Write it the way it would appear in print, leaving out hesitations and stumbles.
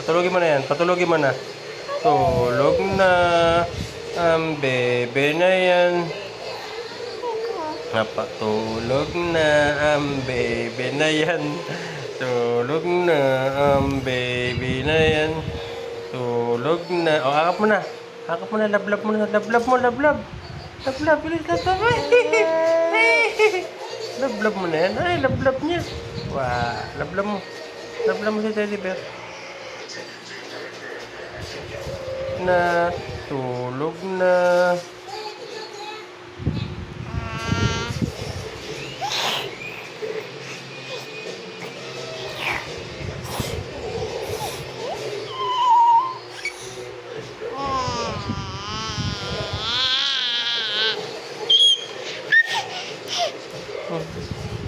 Patulogin mo na yan. Patulogin mo na. Tulog na. Ang bebe na yan. Napatulog na ang baby na yan. Tulog na ang baby na yan. Tulog na. O, akap mo na. Akap mo na. Lablab mo na. Lablab mo. Lablab. Lablab. Bilis na to. Lablab mo na yan. Ay, lablab niya. Wow. Lablab mo. Lablab mo si Teddy Bear. Na. Tulog na. Oh.